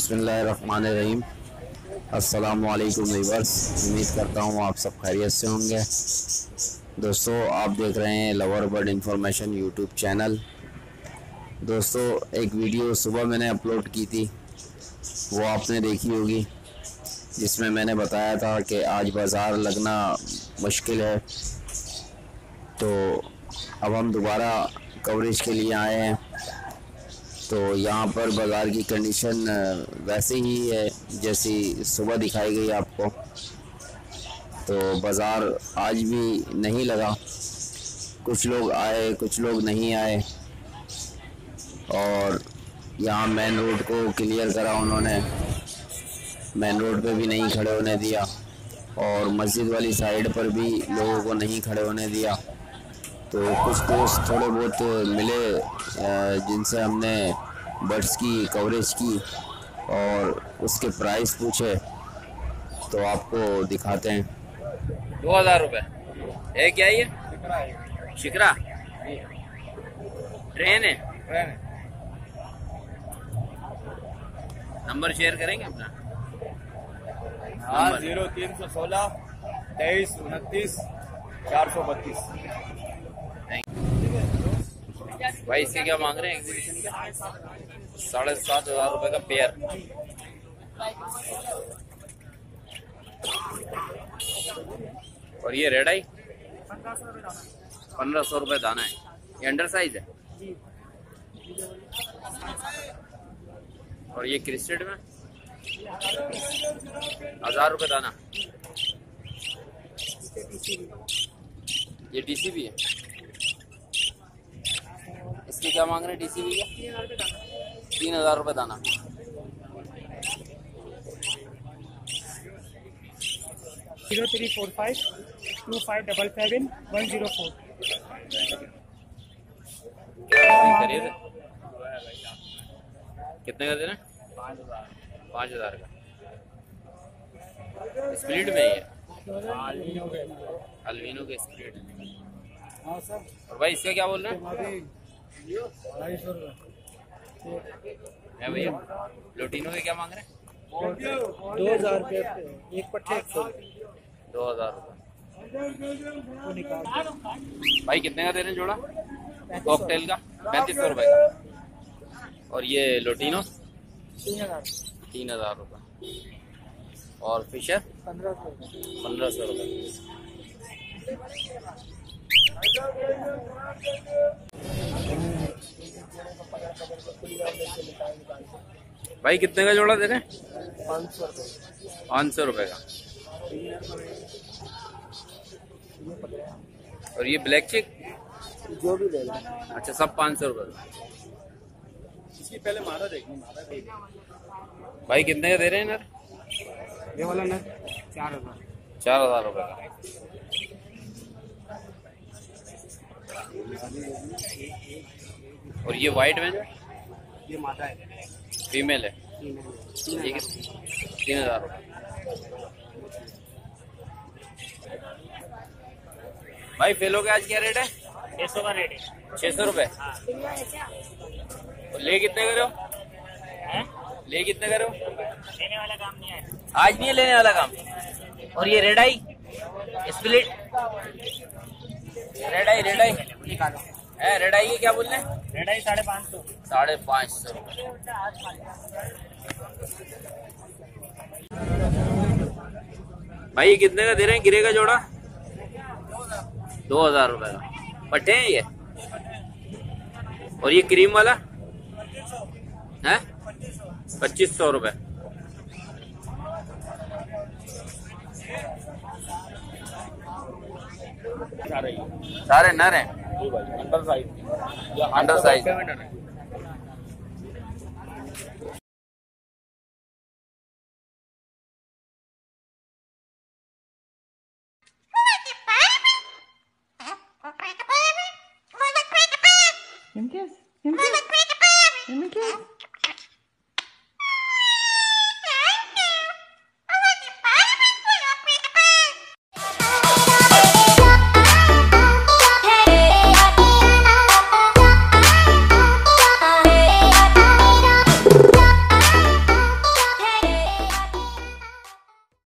बिस्मिल्लाहिर्रहमानिर्रहीम। अस्सलामुअलैकुम व्यूअर्स, उम्मीद करता हूँ आप सब खैरियत से होंगे। दोस्तों, आप देख रहे हैं lover bird information YouTube channel. दोस्तों, एक वीडियो सुबह मैंने अपलोड की थी, वो आपने देखी होगी, जिसमें मैंने बताया था कि आज बाज़ार लगना मुश्किल है। तो अब हम दोबारा कवरेज के लिए आए हैं। तो यहाँ पर बाज़ार की कंडीशन वैसे ही है जैसी सुबह दिखाई गई आपको। तो बाज़ार आज भी नहीं लगा, कुछ लोग आए कुछ लोग नहीं आए। और यहाँ मेन रोड को क्लियर करा उन्होंने, मेन रोड पे भी नहीं खड़े होने दिया और मस्जिद वाली साइड पर भी लोगों को नहीं खड़े होने दिया। तो कुछ दोस्त थोड़े बहुत मिले जिनसे हमने बर्ड्स की कवरेज की और उसके प्राइस पूछे, तो आपको दिखाते हैं। 2000 रुपये है। क्या ये शिकरा ट्रेन है? नंबर शेयर करेंगे अपना? हाँ, 0316 23 29 432। भाई इसके क्या मांग रहे हैं एग्जीबिशन के? 7,500 रुपये का पेयर। और ये रेड आई 1500 रुपये दाना है। ये अंडर साइज है। और ये क्रिस्टेड में 1000 रुपये दाना। ये डीसीबी है। इसके क्या मांग रहे हैं डीसीबी का? 3000 रुपये दाना। Zero 0345 2577 104। खरीद कितने का दे रहे हैं? 5000 का। स्प्लिट में ही है, अल्विनो के स्प्लिट। हाँ सर। और भाई इसका क्या बोल रहे हैं? 250 रुपये है भैया। लोटिनो के क्या मांग रहे हैं? 2000 रुपये एक पट्टे 100 2000 रुपये। निकाल। भाई कितने का दे रहे हैं जोड़ा? कॉकटेल का 3500 रुपये का। और ये लोटिनो 3000 रुपये। और फिशर 1500 रुपये। भाई कितने का जोड़ा दे रहे हैं? 500 रुपये का। और ये ब्लैक चेक जो भी ले लो। अच्छा, सब 500 रुपये का। इसकी पहले मादा देखनी। भाई कितने का दे रहे हैं नर? ये वाला ना 4000। 4000 रुपये का। और ये वाइट में ये मादा है, फीमेल है, ठीक है। 3000 रुपये। भाई फेलो के आज क्या रेट है? 600 का रेट है। 600 रुपये। और ले कितने करो? ले कितने करो? लेने वाला काम नहीं है आज नहीं है लेने वाला काम। और ये रेड आई स्प्लिट, रेड आई निकालो। है। रेड आई के क्या बोल रहे हैं? रेट है 550। 550 रुपये। भाई ये कितने का दे रहे हैं गिरे का जोड़ा? 2000 रुपये का। पट्टे हैं ये? और ये क्रीम वाला है 2500 रुपये। सारे नर हैं, अंडर साइज। Kim kiss?